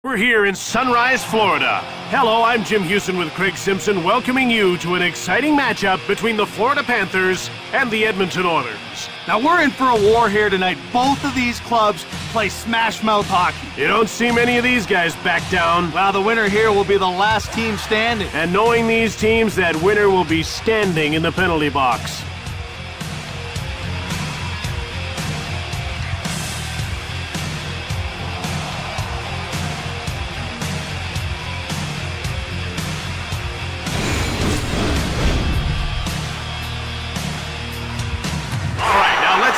We're here in Sunrise, Florida. Hello, I'm Jim Houston with Craig Simpson, welcoming you to an exciting matchup between the Florida Panthers and the Edmonton Oilers. Now, we're in for a war here tonight. Both of these clubs play smash-mouth hockey. You don't see many of these guys back down. Well, the winner here will be the last team standing. And knowing these teams, that winner will be standing in the penalty box.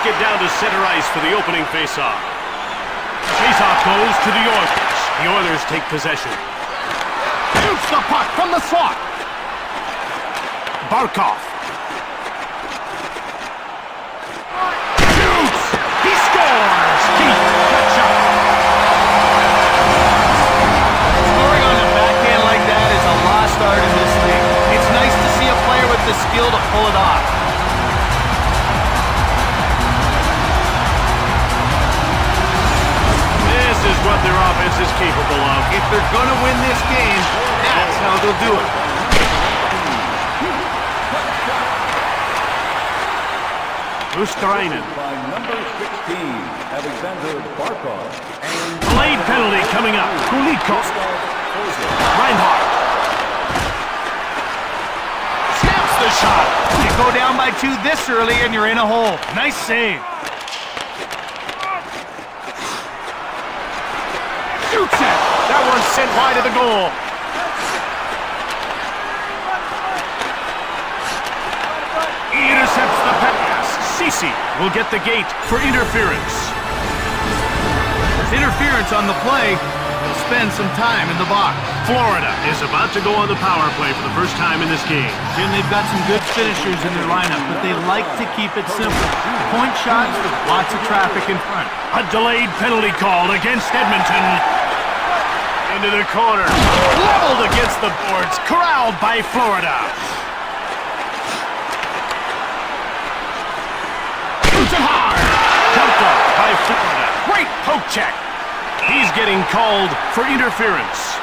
Get down to center ice for the opening faceoff. Faceoff goes to the Oilers. The Oilers take possession. Shoots the puck from the slot. Barkov. Shoots! He scores! Keith Ketchup. Scoring on the backhand like that is a lost art in this league. It's nice to see a player with the skill to pull it off. This is what their offense is capable of. If they're going to win this game, that's how they'll do it. Rustrainen. By number 16, Alexander Barkov. Delayed penalty coming up. Kulikov. Reinhardt. Snaps the shot. You go down by 2 this early and you're in a hole. Nice save. Shoots it! That one's sent wide of the goal. He intercepts the pass. Ceci will get the gate for interference. There's interference on the play. He'll spend some time in the box. Florida is about to go on the power play for the first time in this game. Jim, they've got some good finishers in their lineup, but they like to keep it simple. Point shots with lots of traffic in front. A delayed penalty called against Edmonton. Into the corner. Leveled against the boards. Corralled by Florida. Shoots it hard. Jumped off by Florida. Great poke check. He's getting called for interference.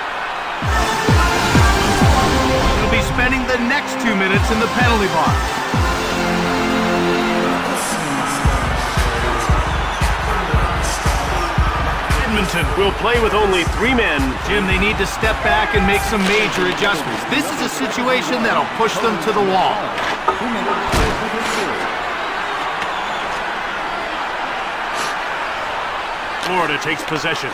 He'll be spending the next 2 minutes in the penalty box. Edmonton will play with only 3 men. Jim, they need to step back and make some major adjustments. This is a situation that'll push them to the wall. Florida takes possession.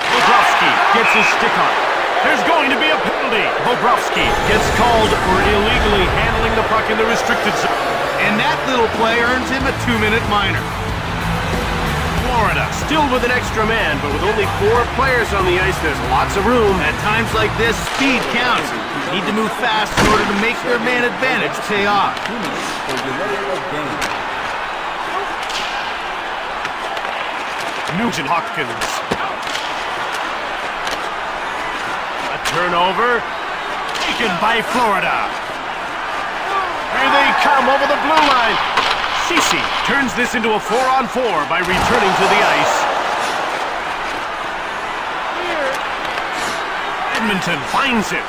Bobrovsky gets his stick on. There's going to be a penalty. Bobrovsky gets called for illegally handling the puck in the restricted zone. And that little play earns him a 2-minute minor. Florida still with an extra man, but with only 4 players on the ice, there's lots of room. At times like this, speed counts. Need to move fast in order to make their man advantage pay off. Nugent Hopkins. A turnover. Taken by Florida. Here they come over the blue line. Ceci turns this into a 4-on-4 by returning to the ice. Edmonton finds it.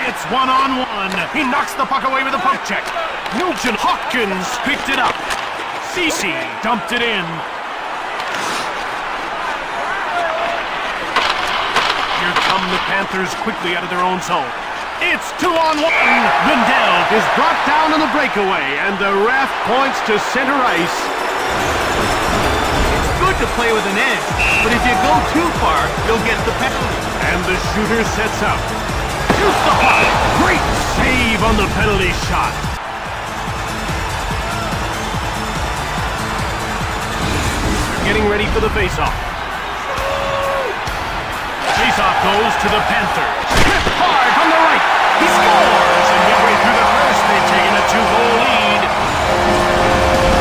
It's 1-on-1. He knocks the puck away with a poke check. Nugent Hopkins picked it up. Ceci dumped it in. Here come the Panthers quickly out of their own zone. It's 2-on-1. Lindell is brought down on the breakaway, and the ref points to center ice. It's good to play with an edge, but if you go too far, you'll get the penalty. And the shooter sets up. Shoots the puck. Great save on the penalty shot. They're getting ready for the faceoff. Faceoff goes to the Panthers. Hit hard from the right. He scores! And midway through the first, they've taken a 2-goal lead.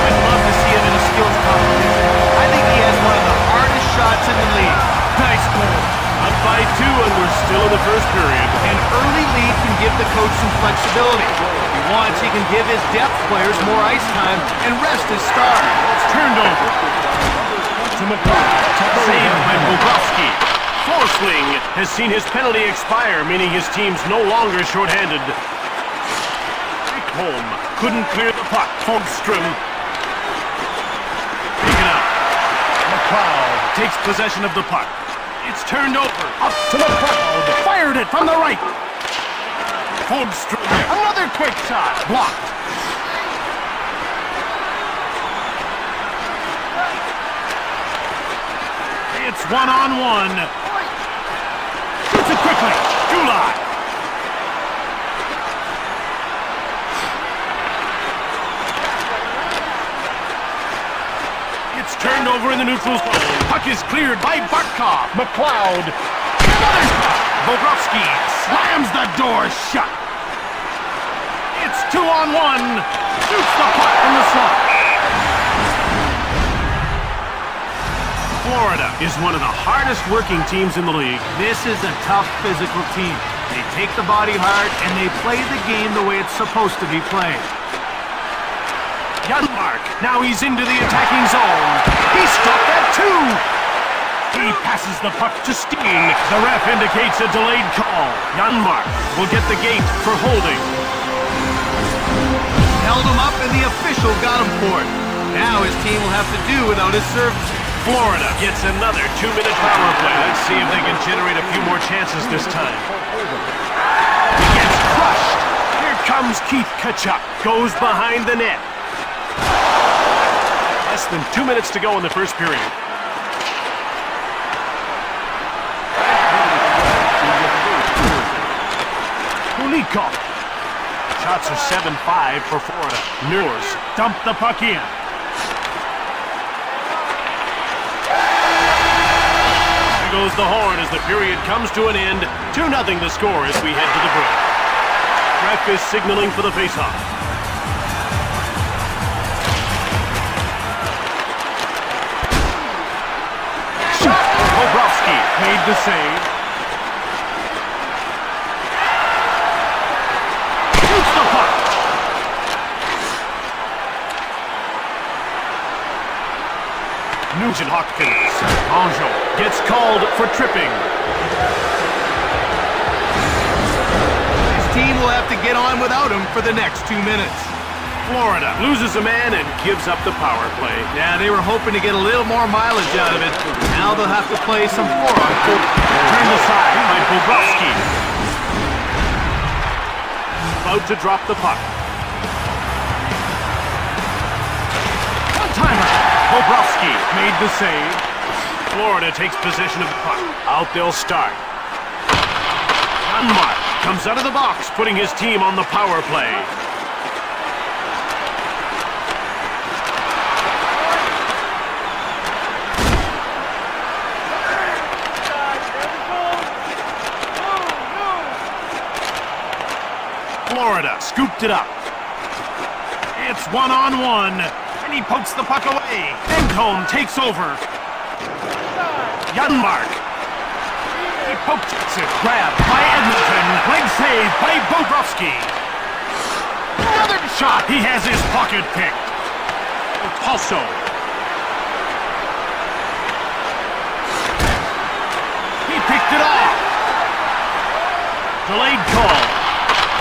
I'd love to see him in a skills competition. I think he has one of the hardest shots in the league. Nice goal. Up by 2, and we're still in the first period. An early lead can give the coach some flexibility. If he wants, he can give his depth players more ice time and rest his stars. It's turned over. to McCall. Saved by Bobrovsky. Forsling has seen his penalty expire, meaning his team's no longer shorthanded. Home couldn't clear the puck. Fogstrom. Taken out. McLeod takes possession of the puck. It's turned over. Up to McLeod. Fired it from the right. Fogstrom. Another quick shot. Blocked. It's one-on-one. Shoots it quickly. July. It's turned over in the neutral zone. Puck is cleared by Barkov. McLeod. Another shot. Bobrovsky slams the door shut. It's 2-on-1. Shoots the puck from the slot. Florida is one of the hardest working teams in the league. This is a tough physical team. They take the body hard and they play the game the way it's supposed to be played. Janmark, now he's into the attacking zone. He stopped that too. He passes the puck to Steen. The ref indicates a delayed call. Janmark will get the gate for holding. Held him up and the official got him for it. Now his team will have to do without his service. Florida gets another 2-minute power play. Let's see if they can generate a few more chances this time. He gets crushed. Here comes Keith Tkachuk. Goes behind the net. Less than 2 minutes to go in the first period. Kulikov. Shots are 7-5 for Florida. Nurse dumped the puck in. There goes the horn as the period comes to an end. 2-0 the score as we head to the break. Ref is signaling for the faceoff. Bobrovsky made the save. Shoots the puck. Nugent Hopkins. Anjo gets called for tripping. His team will have to get on without him for the next 2 minutes. Florida loses a man and gives up the power play. Yeah, they were hoping to get a little more mileage out of it. Now they'll have to play some 4-on-4. Turned aside by Bobrovsky. About to drop the puck. One-timer. Bobrovsky made the save. Florida takes possession of the puck. Out they'll start. Janmark comes out of the box, putting his team on the power play. Florida scooped it up. It's 1-on-1, and he pokes the puck away. Encombe takes over. Janmark. He pokes it. Grabbed by Edmonton. Leg save by Bobrovsky. Another shot. He has his pocket picked. Also. He picked it off. Delayed call.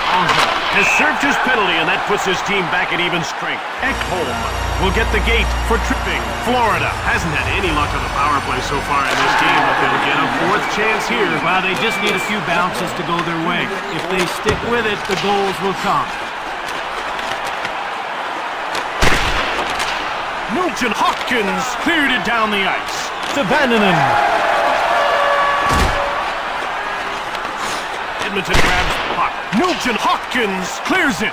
Anjo has served his penalty, and that puts his team back at even strength. Ekholm will get the gate for tripping. Florida hasn't had any luck on the power play so far in this game, but they'll get a fourth chance here. Well, they just need a few bounces to go their way. If they stick with it, the goals will come. Nugent Hopkins cleared it down the ice. To Vannanen. Edmonton grabs the puck. Nugent Hopkins clears it.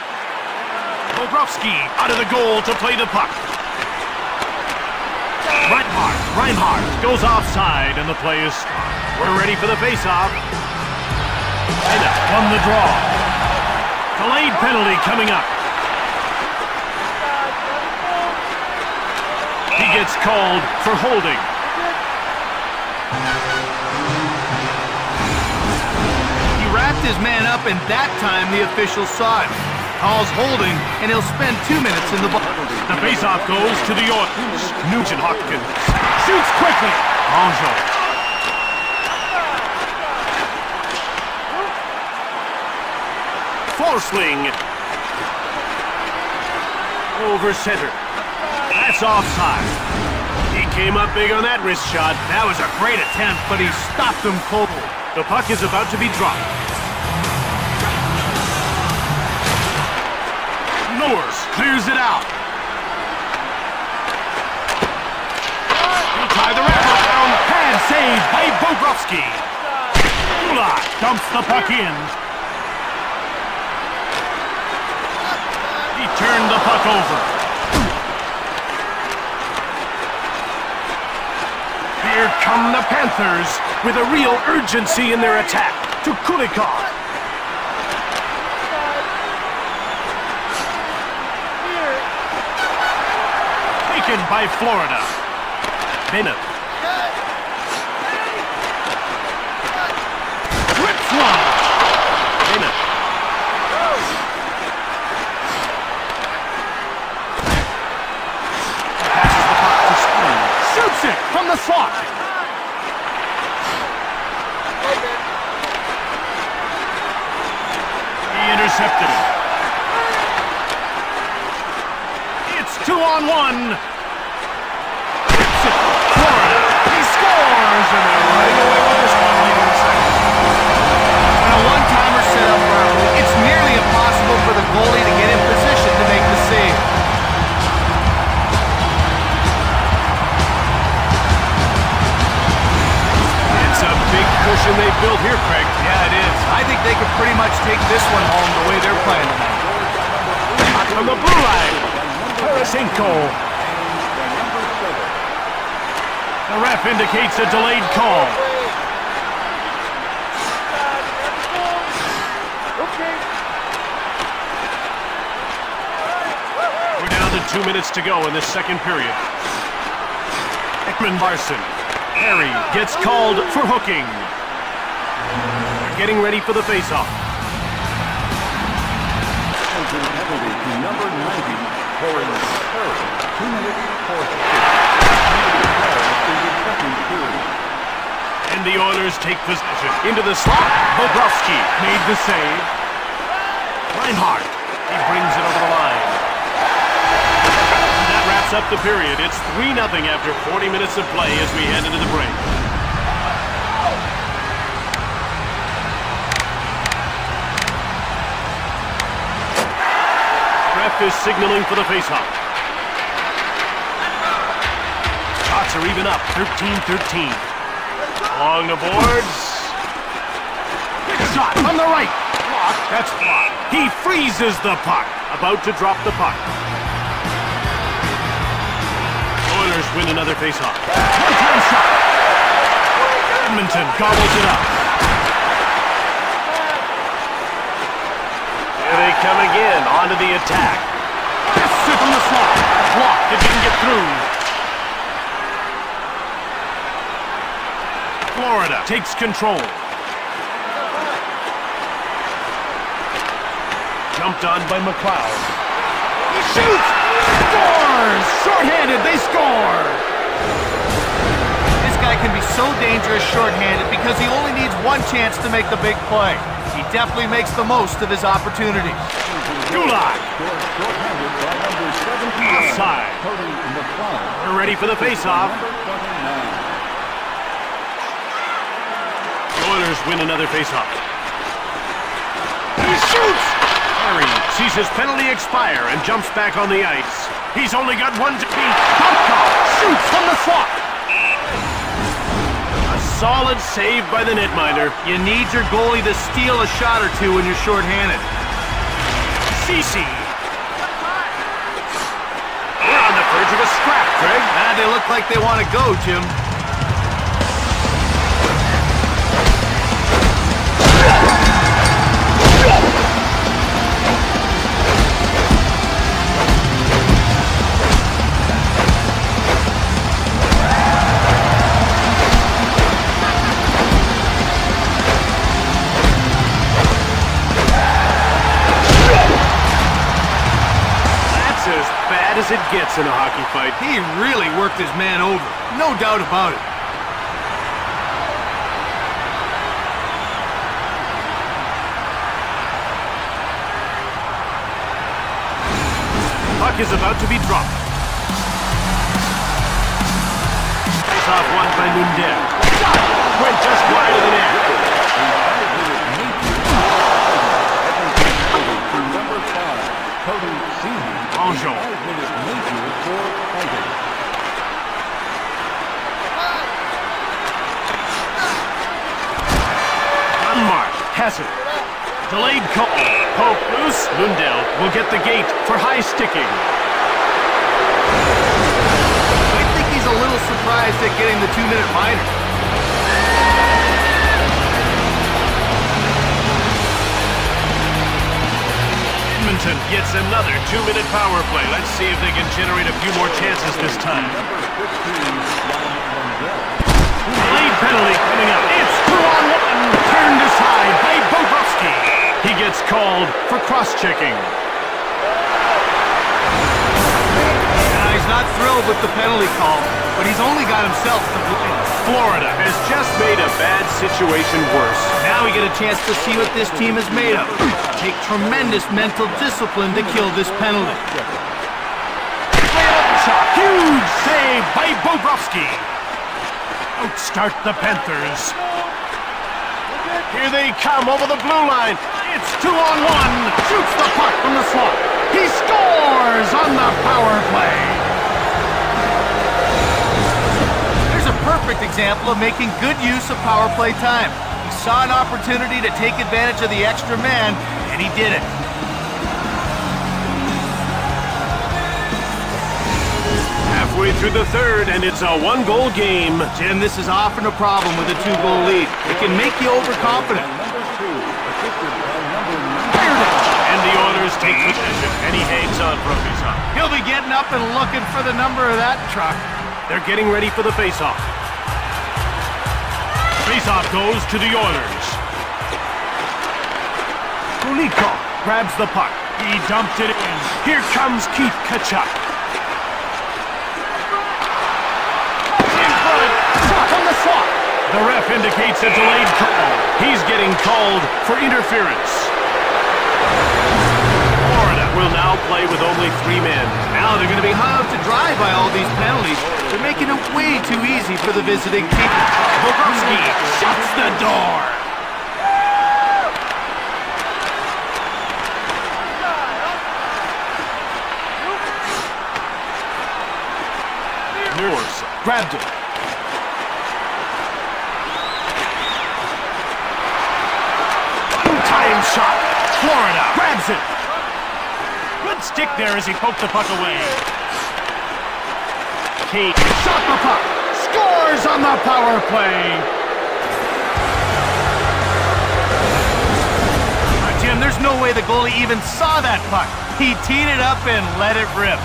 Bobrovsky out of the goal to play the puck. Reinhardt goes offside, and the play is stopped. We're ready for the faceoff. China won the draw. Delayed penalty coming up. He gets called for holding. His man up, and that time the official saw it. Calls holding, and he'll spend 2 minutes in the box. The faceoff goes to the Oilers. Nugent Hopkins Shoots quickly. Bonjour. Forsling. Over center. That's offside. He came up big on that wrist shot. That was a great attempt, but he stopped him cold. The puck is about to be dropped. Norris clears it out. He'll tie the wraparound. Pad save by Bobrovsky. Kulak dumps the puck in. He turned the puck over. Here come the Panthers with a real urgency in their attack to Kulikov. Taken by Florida. Bennett. Rips one. Bennett. Passes the puck to Spring. Shoots it from the slot. He intercepted it. It's 2-on-1. Florida. He scores, and they're running away with this one later in the second. When a one-timer set up early, it's nearly impossible for the goalie to get in position to make the save. It's a big cushion they built here, Craig. Yeah, it is. I think they could pretty much take this one home the way they're playing tonight. On the blue line, Tarasenko. The ref indicates a delayed call. We're down to 2 minutes to go in this second period. Ekman Larson. Harry gets called for hooking. They're getting ready for the faceoff. Penalty to number 90, Corey Perry. 2 minutes for And the Oilers take possession. Into the slot. Bobrovsky made the save. Reinhardt. He brings it over the line. And that wraps up the period. It's 3-0 after 40 minutes of play as we head into the break. Ref is signaling for the faceoff. Shots are even up. 13-13. Along the boards. Big shot from the right. Block. That's blocked. He freezes the puck. About to drop the puck. Oilers win another faceoff. One-time shot. Edmonton gobbles it up. Here they come again. Onto the attack. Gets it from the slot. Blocked. It didn't get through. Florida takes control. Jumped on by McLeod. He shoots! Scores! Short-handed, they score! This guy can be so dangerous short-handed because he only needs one chance to make the big play. He definitely makes the most of his opportunities. Kulak! Offside. We're ready for the face-off. Oilers win another faceoff. He shoots! Harry sees his penalty expire and jumps back on the ice. He's only got one to beat. Tomkov shoots from the slot. A solid save by the netminder. You need your goalie to steal a shot or two when you're short-handed. Cece. We're on the verge of a scrap, Craig. They look like they want to go, Jim. As as it gets in a hockey fight. He really worked his man over. No doubt about it. Puck is about to be dropped. Face-off won by Lundell. Went just wide of the net. Bonjour. Dunbar has it. Delayed call. Poke loose. Lundell will get the gate for high sticking. I think he's a little surprised at getting the 2-minute minor. Edmonton gets another 2-minute power play. Let's see if they can generate a few more chances this time. Delayed penalty coming up. It's 2-on-1. Turned aside by Bobrovsky. He gets called for cross-checking. He's not thrilled with the penalty call, but he's only got himself to blame. Florida has just made a bad situation worse. Now we get a chance to see what this team is made of. Take tremendous mental discipline to kill this penalty. Huge save by Bobrovsky. Outstart the Panthers. Here they come over the blue line. It's 2-on-1. Shoots the puck from the slot. He scores on the power play. There's a perfect example of making good use of power play time. He saw an opportunity to take advantage of the extra man, and he did it. Halfway through the third, and it's a 1-goal game. Jim, this is often a problem with a 2-goal lead. It can make you overconfident. And the Oilers take possession, and he hangs on for a face-off. He'll be getting up and looking for the number of that truck. They're getting ready for the face-off. Face-off goes to the Oilers. Kulikov grabs the puck. He dumped it in. Here comes Keith Tkachuk. In front, shot on the slot. The ref indicates a delayed call. He's getting called for interference. Florida will now play with only 3 men. Now they're going to be hung out to dry by all these penalties. They're making it way too easy for the visiting team. Bobrovsky shuts the door. Nurse grabbed it. One-time shot. Florida grabs it. Good stick there as he poked the puck away. Kate shot the puck. Scores on the power play. Jim, there's no way the goalie even saw that puck. He teed it up and let it rip.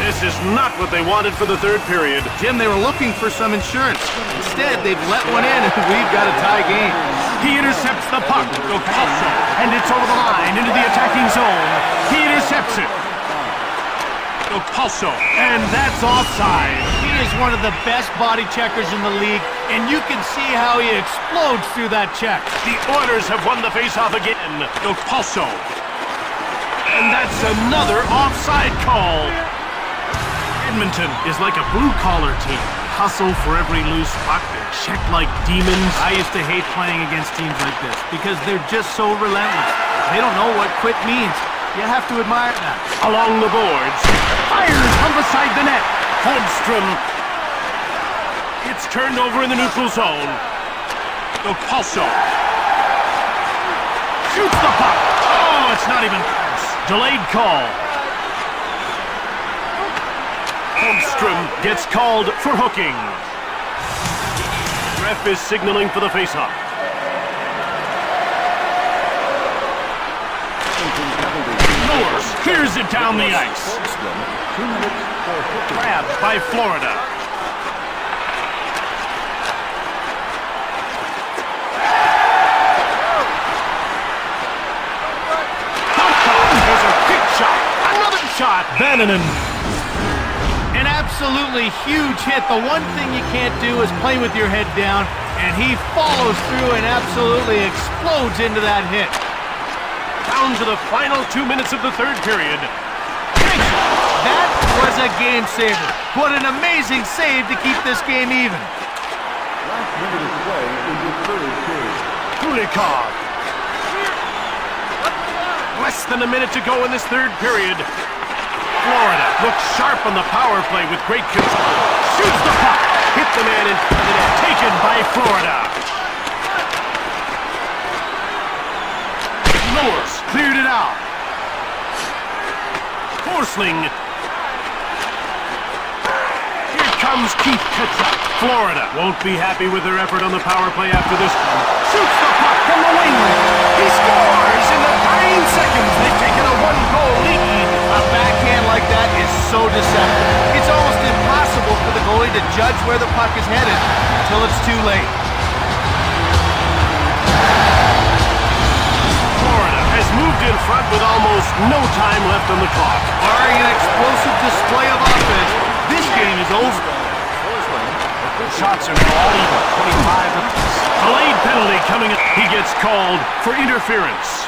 This is not what they wanted for the third period. Jim, they were looking for some insurance. Instead, they've let one in and we've got a tie game. He intercepts the puck. Gopalso. And it's over the line into the attacking zone. He intercepts it. Gopalso. And that's offside. He is one of the best body checkers in the league, and you can see how he explodes through that check. The Oilers have won the faceoff again. Gopalso. And that's another offside call. Edmonton is like a blue-collar team. Hustle for every loose puck. They're checked like demons. I used to hate playing against teams like this because they're just so relentless. They don't know what quit means. You have to admire that. Along the boards. Fires from beside the net. Holmstrom. It's turned over in the neutral zone. Gopalso. Shoots the puck. Oh, it's not even close. Delayed call. Holmstrom gets called for hooking. Ref is signaling for the faceoff. Norris clears it down the ice. Grabbed by Florida. shot. Bannon. An absolutely huge hit. The one thing you can't do is play with your head down, and he follows through and absolutely explodes into that hit. Down to the final 2 minutes of the third period. That was a game saver. What an amazing save to keep this game even. Last minute of play in the third period. Kulikov. Less than a minute to go in this third period. Florida looks sharp on the power play with great control. Shoots the puck. Hit the man in front of the net. Taken by Florida. Lewis cleared it out. Forsling. Here comes Keith Tkachuk. Florida won't be happy with their effort on the power play after this one. Shoots the puck from the wing. He scores in the dying seconds. They've taken a one-goal lead. A backhand like that is so deceptive. It's almost impossible for the goalie to judge where the puck is headed until it's too late. Florida has moved in front with almost no time left on the clock. Barring an explosive display of offense, this game is over. Shots are now all even, 25 apiece. Delayed penalty coming up. He gets called for interference.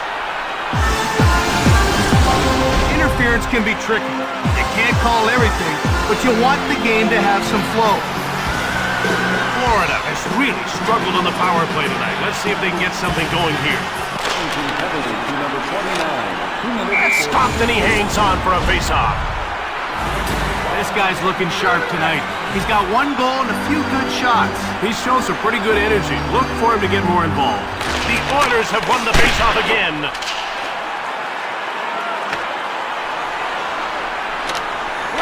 Interference can be tricky. You can't call everything, but you want the game to have some flow. Florida has really struggled on the power play tonight. Let's see if they can get something going here. Penalty to number 29. 2 minutes. That's stopped and he hangs on for a face-off. This guy's looking sharp tonight. He's got one goal and a few good shots. He's shown some pretty good energy. Look for him to get more involved. The Oilers have won the face-off again.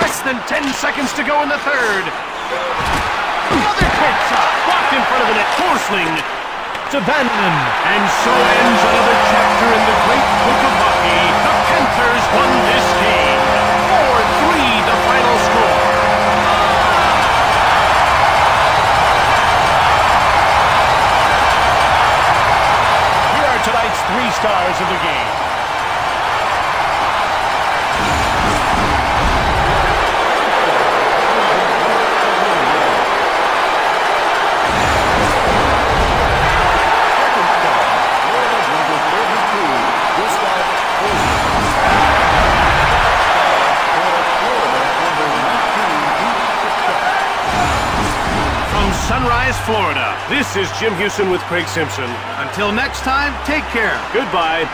Less than 10 seconds to go in the third. Another quick shot. Blocked in front of the net. Forsling to Bannon. And so ends another chapter in the great book of hockey. The Panthers won this game. 4-3 the final score. Here are tonight's 3 stars of the game. Sunrise, Florida. This is Jim Houston with Craig Simpson. Until next time, take care. Goodbye.